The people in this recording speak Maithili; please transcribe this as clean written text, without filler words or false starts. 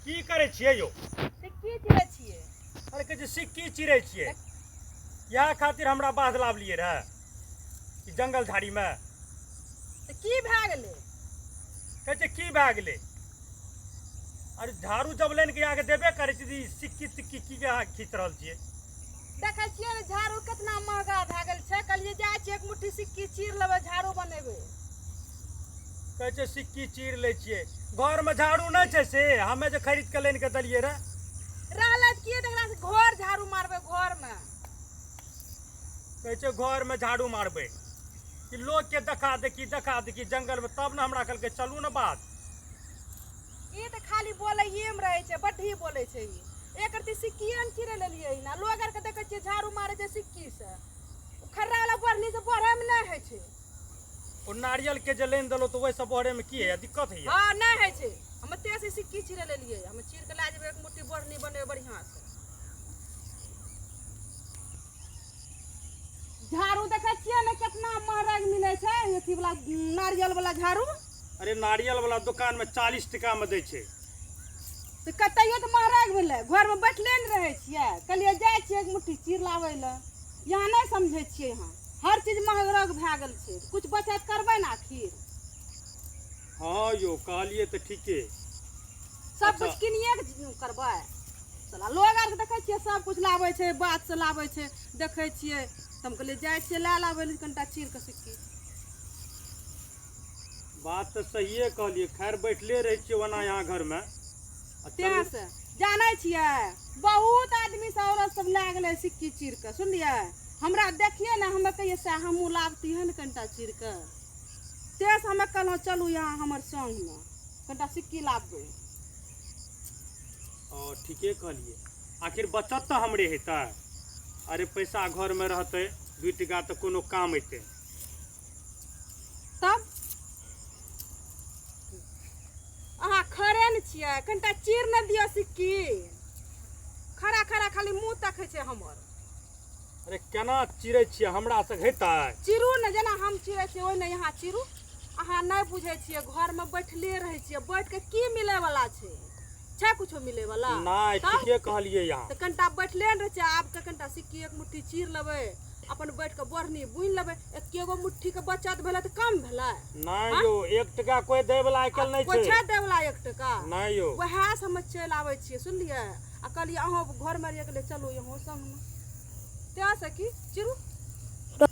की करे छियै यौ? सिक्की चिरै छियै। अरे कहै छै सिक्की चिरै छियै। इएह खातिर हमरा बाध लावलियै रहे ई जंगल झाड़ीमे। तऽ की भए गेलै? कहै छै की भए गेलै? अरे झाड़ू जब लाइन के आके देबे करै छै सिक्की तिक्की की अहाँ खींच रहल छियै? देखै छियै ने झाड़ू कितना महगा भए गेल छै। कहलिए जाइ छियै एक मुट्ठी सिक्की चीर लेबै झाड़ू बनेबै। कहै छै सिक्की चीर लै छियै। घरमे झाड़ू नहि छै से हमे जे खरीद के लाइन के देलियै रहे। रहलै तऽ की देखला से घर झाड़ू मारबै घरमे। कहै छै घरमे झाड़ू मारबै कि लोकके देखा देखी जंगलमे, तब ने हमरा कहलकै चलू ने बात। ई तऽ खाली बोलैएमे रहै छै, बड्ढी बोलै छै ई। एक रत्ती सिक्किए ने चिरै लेलियै ना। लोग आरके देखै छियै झाड़ू मारै छै सिक्की से। खर्रा वाला बढ़नी से बढ़ैमे नहि होइ छै। ओ नारियल के जे लाइन देलौ तऽ ओहिसँ बढ़े में की है दिक्कत है? हाँ नहीं है छै। हम तेज सिक्की चिरे लेलिए। हम चीर के ला जेबै एक मुट्ठी बढ़नी बनेबै बढ़िया से। झाड़ू देखै छियै ने कितना महग मिलै छै अथी वाला नारियल वाला झाड़ू। अरे नारियल वाला दुकान में 40 टका में दै छै। तो कतैयो तो महग भेलै। घर में बैठले ने रहै छियै। कहलिए जाइ छियै एक मुट्ठी चीर लाबै लए। यहाँ नहीं समझै छियै यहाँ। हर चीज महग भए गेल छै। कुछ बचत करबै ने आखिर। हाँ यो कहलिए तो ठीके। सब कुछ किनिए के करबै। साला लोग आर के देखै छियै सब कुछ लाबै छै, बात से लाबै छै, देखै छियै। हम कहलिए जाइ छियै ला लाबै ले कनिटा चीर के सिक्की। बात तो सहिए कहलिए। खैर बैठले रहे छियै ओना यहाँ घर में। तें से जानै छियै बहुत आदमी सब औरत सब ला गेलै सिक्की चीर के। सुनलिए हमरा देखिए ना, हमे कहिए से हमहूँ लाबती है ने कनिटा चीर के। तें से हमे कहलहुँ चलू यहाँ हमर संग में कनिटा सिक्की लाबबै। ठीके कहलिए। आखिर बचत तो हमरे हेतै। अरे पैसा घर में रहते 2 टका तो कोनो काम अयतै। तब अहाँ खड़े ने छियै, कनिटा चीर न दियो सिक्की। खड़ा खड़ा खाली मुंह तकै छै हमर। अरे केना चिरै छियै हमरा से हेतै? चीरू ने जेना हम चिरै छियै ओहिना यहाँ चीरू। अहाँ नहीं बुझै छियै घर में बैठले रहै छियै। बैठ के की मिले वाला छै? छै कुछो मिले वाला? नहीं ठीके कहलिए यहाँ। तो कनिटा बैठले ने रहे छै। आब के कनिटा सिक्की एक मुट्ठी चीर लेबै, अपन बैठ के बढ़नी बुनि लेबै। एकेगो मुट्ठी के बचत भेलै तो कम भेलै? नहीं यो 1 टका कोई दे वाला आइकाल नहीं कोई छै। छै दे वाला 1 टका? नहीं यो। वएह से हम चलि आबै छियै सुनलिए। आ कहलिए अहाँ घर में रहिए, कहलिए चलू यहाँ संग में। तें से की चिरू